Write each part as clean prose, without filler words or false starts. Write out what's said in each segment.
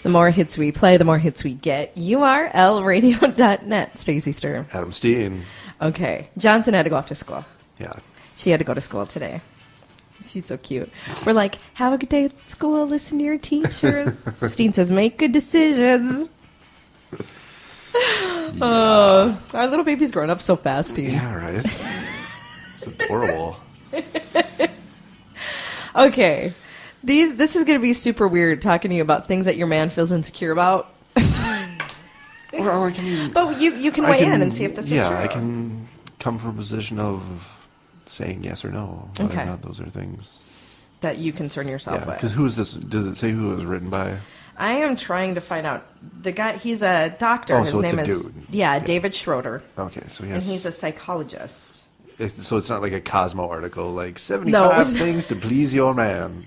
The more hits we play, the more hits we get. URLradio.net. Stacy Sturm. Adam Steen. Okay. Johnson had to go off to school. Yeah. She had to go to school today. She's so cute. We're like, have a good day at school. Listen to your teachers. Steen says, make good decisions. Yeah. Oh, our little baby's growing up so fast, Steen. Yeah, right. It's adorable. Okay. This is going to be super weird talking to you about things that your man feels insecure about. Well, I can, but you can weigh in and see if this is true. Yeah, I can come from a position of saying yes or no, whether Okay. or not those are things that you concern yourself Yeah, with. because who is this? Does it say who it was written by? I am trying to find out. The guy, he's a doctor. Oh, His so it's name a is dude. Yeah, David Schroeder. Okay, so And yes. he's a psychologist. So it's not like a Cosmo article, like 75 No. things to please your man.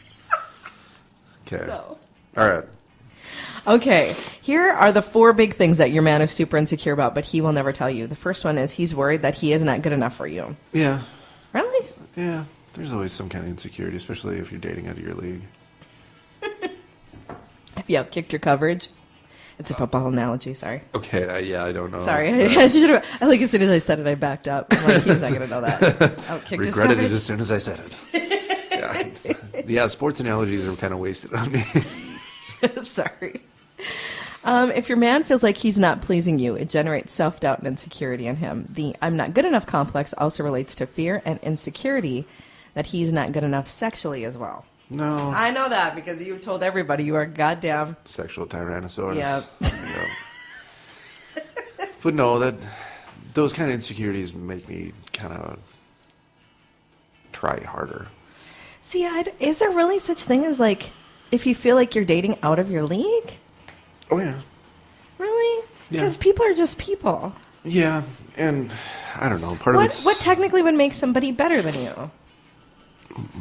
Okay. No. All right. Okay, here are the 4 big things that your man is super insecure about, but he will never tell you. The first one is he's worried that he is not good enough for you. Yeah. Really? Yeah. There's always some kind of insecurity, especially if you're dating out of your league. Have you outkicked your coverage? It's a football analogy, sorry. Okay, yeah, I don't know. Sorry, I should have. I like as soon as I said it, I backed up. I'm like, he's not going to know that. Outkicked his Regretted coverage. it as soon as I said it. Yeah, sports analogies are kind of wasted on me. Sorry. If your man feels like he's not pleasing you, it generates self-doubt and insecurity in him. The I'm not good enough complex also relates to fear and insecurity that he's not good enough sexually as well. No. I know that because you told everybody you are goddamn. Sexual Tyrannosaurus. Yeah. But no, those kind of insecurities make me kind of try harder. See, is there really such thing as like if you feel like you're dating out of your league? Oh, yeah. Really? Yeah. Because people are just people. Yeah, and I don't know. Part of it's... What technically would make somebody better than you?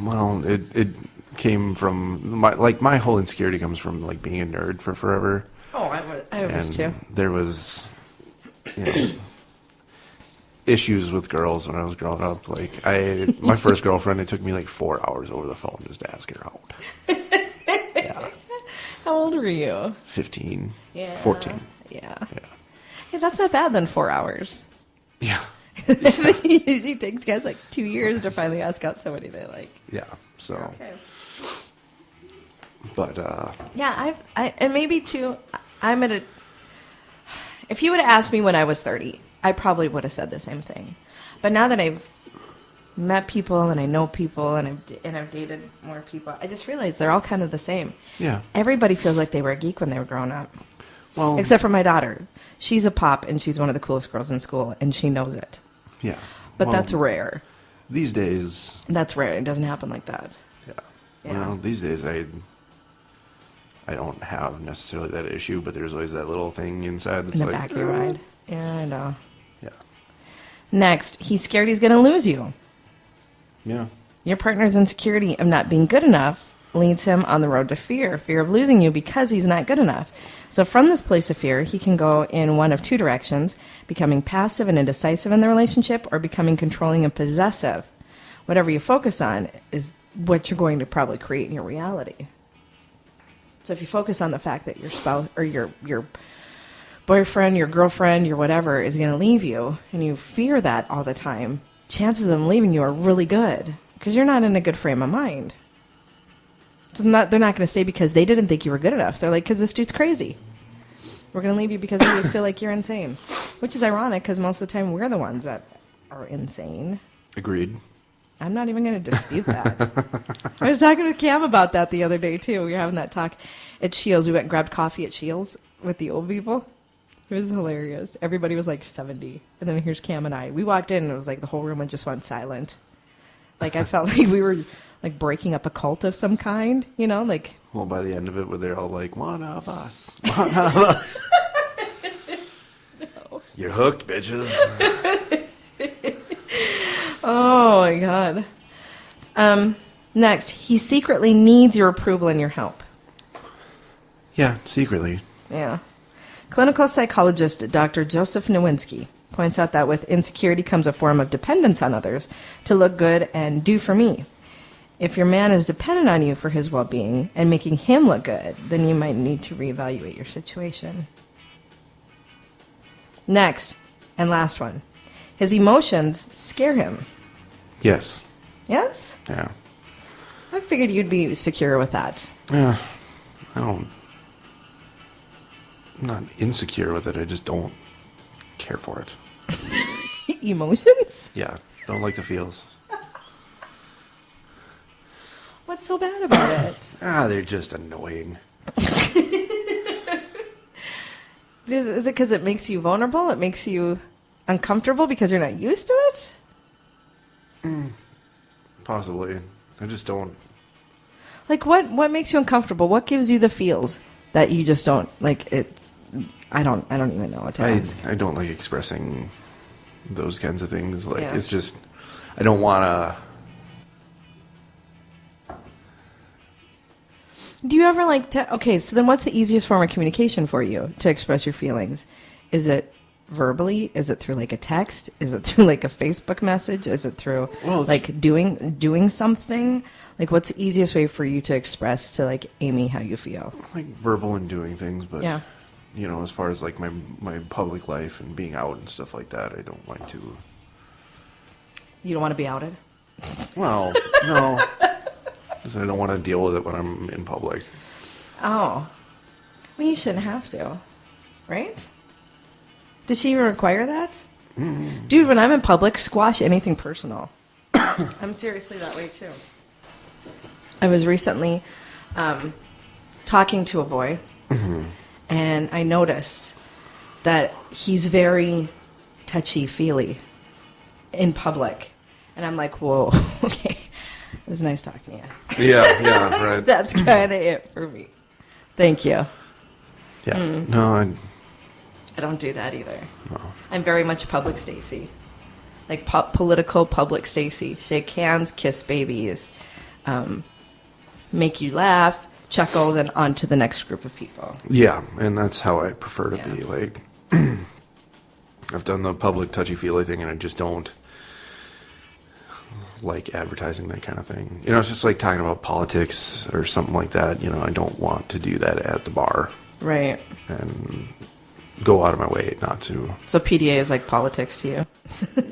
Well, it came from... My whole insecurity comes from, like, being a nerd for forever. Oh, I was too. There was, issues with girls when I was growing up. Like, my first girlfriend, it took me, like, 4 hours over the phone just to ask her out. Yeah. How old were you? 15. Yeah. 14. Yeah. Yeah. Hey, that's not bad then, 4 hours. Yeah. It usually takes guys like 2 years to finally ask out somebody they like. Yeah. So. Okay. But. Yeah, and maybe too, I'm at a. If you would have asked me when I was 30, I probably would have said the same thing. But now that I've met people and I know people and I've dated more people, I just realized they're all kind of the same. Yeah. Everybody feels like they were a geek when they were growing up. Well. Except for my daughter. She's a pop and she's one of the coolest girls in school and she knows it. Yeah. But well, that's rare. These days. That's rare. It doesn't happen like that. Yeah. Yeah. Well, these days I don't have necessarily that issue, but there's always that little thing inside that's In the like, back of your mind. Yeah, I know. Yeah. Next, he's scared he's going to lose you. Yeah. Your partner's insecurity of not being good enough leads him on the road to fear of losing you because he's not good enough. So from this place of fear, he can go in one of 2 directions, becoming passive and indecisive in the relationship or becoming controlling and possessive. Whatever you focus on is what you're going to probably create in your reality. So if you focus on the fact that your spouse or your boyfriend, your girlfriend, your whatever is going to leave you and you fear that all the time, chances of them leaving you are really good because you're not in a good frame of mind. They're not going to stay because they didn't think you were good enough. They're like, because this dude's crazy. We're going to leave you because we feel like you're insane. Which is ironic because most of the time we're the ones that are insane. Agreed. I'm not even going to dispute that. I was talking to Cam about that the other day, too. We were having that talk at Shields. We went and grabbed coffee at Shields with the old people. It was hilarious. Everybody was like 70. And then here's Cam and I. We walked in and it was like the whole room just went silent. Like I felt like we were like breaking up a cult of some kind, like. Well, by the end of it, they're all like, one of us. One of us. No. You're hooked, bitches. Oh, my God. Next, he secretly needs your approval and your help. Yeah, secretly. Yeah. Clinical psychologist Dr. Joseph Nowinski points out that with insecurity comes a form of dependence on others to look good and do for me. If your man is dependent on you for his well-being and making him look good, then you might need to reevaluate your situation. Next, and last one. His emotions scare him. Yes. Yes? Yeah. I figured you'd be secure with that. Yeah. I'm not insecure with it. I just don't care for it. Emotions? Yeah. Don't like the feels. What's so bad about it? They're just annoying. Is it because it makes you vulnerable? It makes you uncomfortable because you're not used to it? Possibly. I just don't. Like, what makes you uncomfortable? What gives you the feels that you just don't, like, it... I don't even know what to ask. I don't like expressing those kinds of things. Like, Yeah. It's just... I don't want to... Do you ever like to... Okay, so then what's the easiest form of communication for you to express your feelings? Is it verbally? Is it through like a text? Is it through like a Facebook message? Is it through like doing something? Like, what's the easiest way for you to express to like Amy how you feel? Like verbal and doing things, but Yeah. As far as like my public life and being out and stuff like that, I don't like to. You don't want to be outed? Well, no. Because I don't want to deal with it when I'm in public. Oh. Well, you shouldn't have to. Right? Does she even require that? Mm. Dude, when I'm in public, squash anything personal. I'm seriously that way, too. I was recently talking to a boy, and I noticed that he's very touchy-feely in public. And I'm like, whoa, okay. It was nice talking to you. Yeah, right. That's kind of it for me. Thank you. Yeah, no, I don't do that either. No. I'm very much public Stacy. Like political public Stacy. Shake hands, kiss babies, make you laugh, chuckle, then on to the next group of people. Yeah, and that's how I prefer to be. Like, I've done the public touchy-feely thing, and I just don't like advertising that kind of thing. It's just like talking about politics or something like that. I don't want to do that at the bar. Right. And go out of my way not to. So PDA is like politics to you?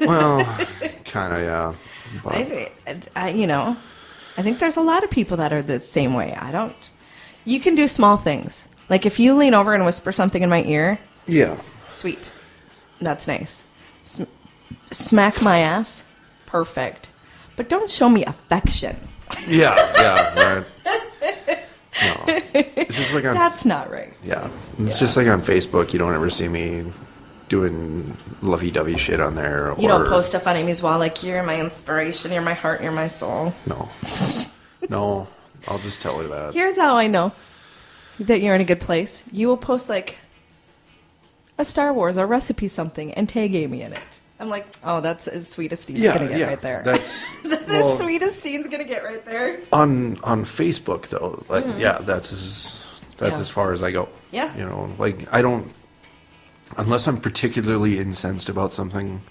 Well, kind of, yeah. But I think there's a lot of people that are the same way. You can do small things. Like if you lean over and whisper something in my ear. Yeah. Sweet. That's nice. Smack my ass. Perfect. But don't show me affection. Yeah, right. No. It's just like that's not right. Yeah. It's just like on Facebook, you don't ever see me doing lovey-dovey shit on there. You don't post stuff on Amy's wall like, you're my inspiration, you're my heart, you're my soul. No, I'll just tell her that. Here's how I know that you're in a good place. You will post like a Star Wars or recipe something and tag Amy in it. I'm like, oh, that's as sweet as Steve's going to get right there. That's as sweet as Steve's going to get right there. On Facebook, though, like, that's as far as I go. Yeah. Like, I don't, unless I'm particularly incensed about something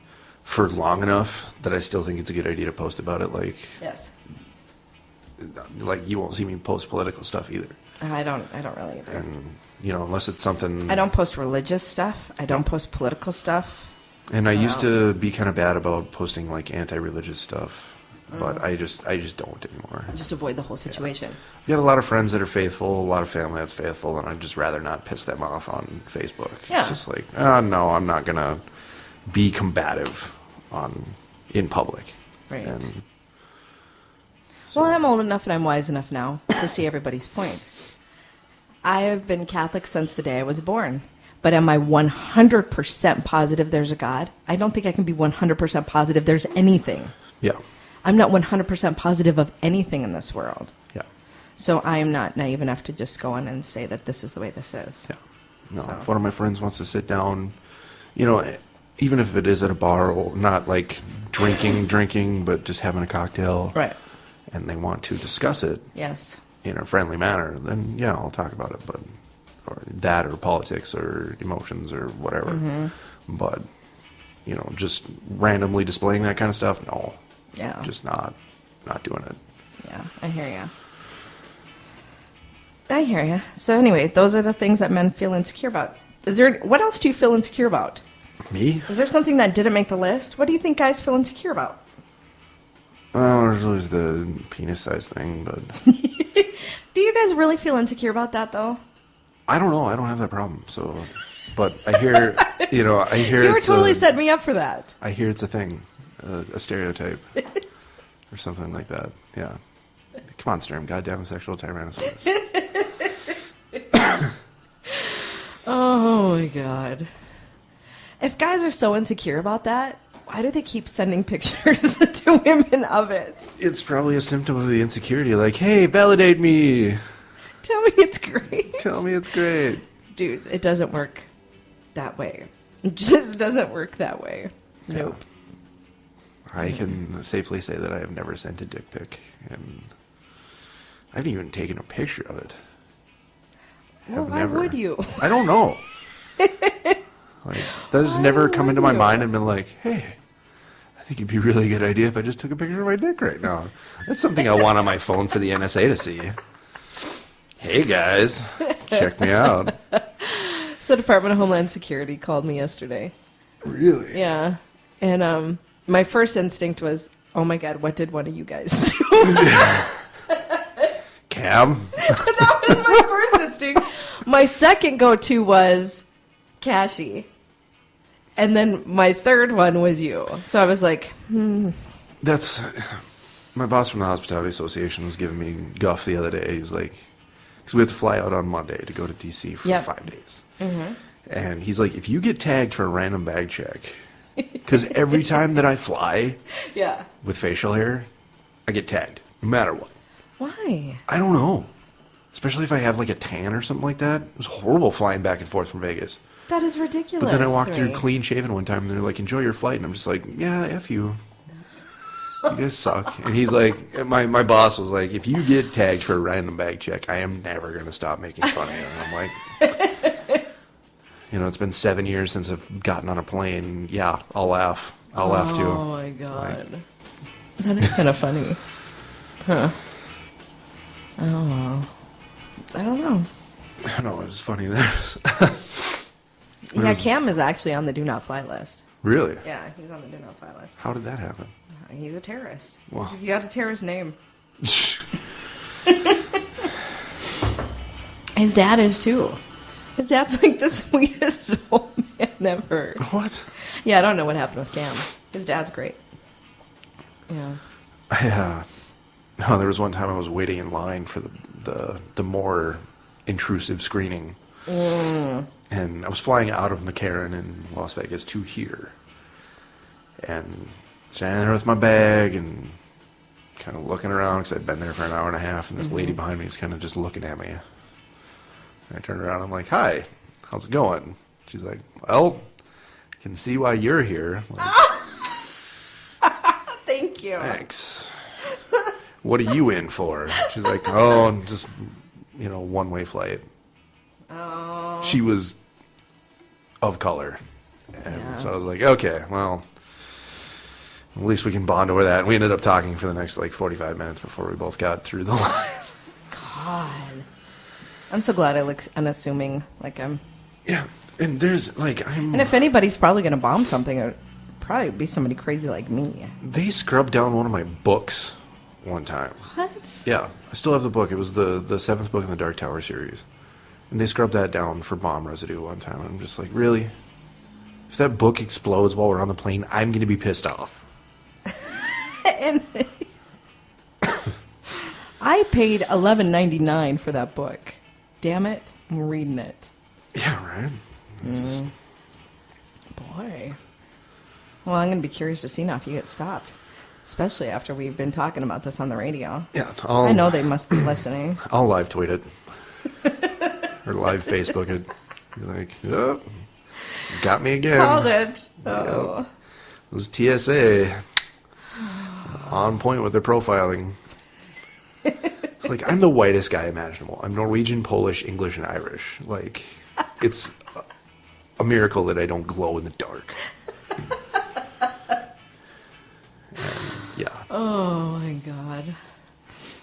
for long enough that I still think it's a good idea to post about it. Like, yes. Like, you won't see me post political stuff either. I don't really either. And, unless it's something. I don't post religious stuff. I don't post political stuff. And I used to be kind of bad about posting like anti-religious stuff, but I just don't anymore. Just avoid the whole situation. I've got a lot of friends that are faithful, a lot of family that's faithful, and I'd just rather not piss them off on Facebook. Yeah. It's just like, no, I'm not gonna be combative in public. Right. And well, I'm old enough and I'm wise enough now to see everybody's point. I have been Catholic since the day I was born. But am I 100% positive there's a God? I don't think I can be 100% positive there's anything. Yeah. I'm not 100% positive of anything in this world. Yeah. So I am not naive enough to just go in and say that this is the way this is. Yeah. No, So. If one of my friends wants to sit down, even if it is at a bar, or not like drinking, but just having a cocktail. Right. And they want to discuss it. Yes. In a friendly manner, then yeah, I'll talk about it. But or that, or politics, or emotions, or whatever. Mm-hmm. But just randomly displaying that kind of stuff, no. Yeah. Just not doing it. Yeah, I hear you. I hear you. So anyway, those are the things that men feel insecure about. What else do you feel insecure about? Me? Is there something that didn't make the list? What do you think guys feel insecure about? Well, there's always the penis size thing, but Do you guys really feel insecure about that, though? I don't know. I don't have that problem. So, but I hear, you were totally setting me up for that. I hear it's a thing, a stereotype, or something like that. Yeah. Come on, Sturm, goddamn sexual tyrannosaurus. Oh my god. If guys are so insecure about that, why do they keep sending pictures to women of it? It's probably a symptom of the insecurity. Like, hey, validate me. Tell me it's great. Tell me it's great. Dude, it doesn't work that way. It just doesn't work that way. Nope. Yeah. I can safely say that I have never sent a dick pic, and I haven't even taken a picture of it. Well, why would you? I don't know. Like, that has never come into my mind and been like, hey, I think it'd be a really good idea if I just took a picture of my dick right now. That's something I want on my phone for the NSA to see. Hey, guys, check me out. So Department of Homeland Security called me yesterday. Really? Yeah. And my first instinct was, oh my God, what did one of you guys do? Cam? That was my first instinct. My second go-to was Cashy. And then my third one was you. So I was like, That's... My boss from the Hospitality Association was giving me guff the other day. He's like... Because we have to fly out on Monday to go to D.C. for 5 days. Mm-hmm. And he's like, if you get tagged for a random bag check... Because every time that I fly with facial hair, I get tagged, no matter what. Why? I don't know. Especially if I have like a tan or something like that. It was horrible flying back and forth from Vegas. That is ridiculous. But then I walked through clean shaven one time and they're like, enjoy your flight. And I'm just like, yeah, F you. You guys suck. And he's like, my boss was like, if you get tagged for a random bag check, I am never going to stop making fun of you. And I'm like, it's been 7 years since I've gotten on a plane. Yeah, I'll laugh. I'll laugh too. Oh my God. Like, that is kind of funny. Huh. Oh, I don't know. I know, it was funny there. Yeah, Cam is actually on the do not fly list. Really? Yeah, he's on the do not fly list. How did that happen? He's a terrorist. Wow. He got a terrorist name. His dad is too. His dad's like the sweetest old man ever. What? Yeah, I don't know what happened with Cam. His dad's great. Yeah. There was one time I was waiting in line for the more intrusive screening. And I was flying out of McCarran in Las Vegas to here. And standing there with my bag and kind of looking around because I'd been there for an hour and a half. And this lady behind me is kind of just looking at me. And I turned around and I'm like, hi, how's it going? She's like, well, I can see why you're here. Like, thank you. Thanks. What are you in for? She's like, oh, just, one-way flight. Oh. She was of color. And so I was like, okay, well, at least we can bond over that. And we ended up talking for the next, 45 minutes before we both got through the line. God. I'm so glad I look unassuming. Yeah, and there's, And if anybody's probably going to bomb something, it would probably be somebody crazy like me. They scrubbed down one of my books one time. What? Yeah, I still have the book. It was the seventh book in the Dark Tower series. And they scrubbed that down for bomb residue one time. And I'm just like, really? If that book explodes while we're on the plane, I'm going to be pissed off. And I paid $11.99 for that book. Damn it, I'm reading it. Yeah, right? Boy. Well, I'm going to be curious to see now if you get stopped. Especially after we've been talking about this on the radio. Yeah. I know they must be listening. I'll live tweet it. Or live Facebook it. Be like, oh, got me again. Called it. Oh. Yep. It was TSA. On point with their profiling. It's like, I'm the whitest guy imaginable. I'm Norwegian, Polish, English, and Irish. It's a miracle that I don't glow in the dark. Yeah. Oh, my God.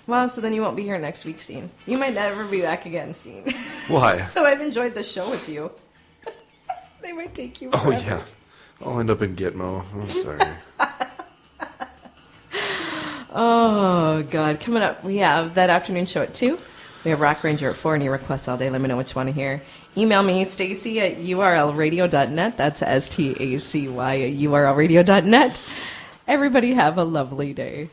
Well, so then you won't be here next week, Steen. You might never be back again, Steen. Why? So I've enjoyed the show with you. They might take you Oh, forever. yeah. I'll end up in Gitmo. I'm sorry. Oh, God. Coming up, we have that afternoon show at 2. We have Rock Ranger at 4, and your requests all day. Let me know what you want to hear. Email me, Stacy at urlradio.net. That's Stacy at urlradio.net. Everybody have a lovely day.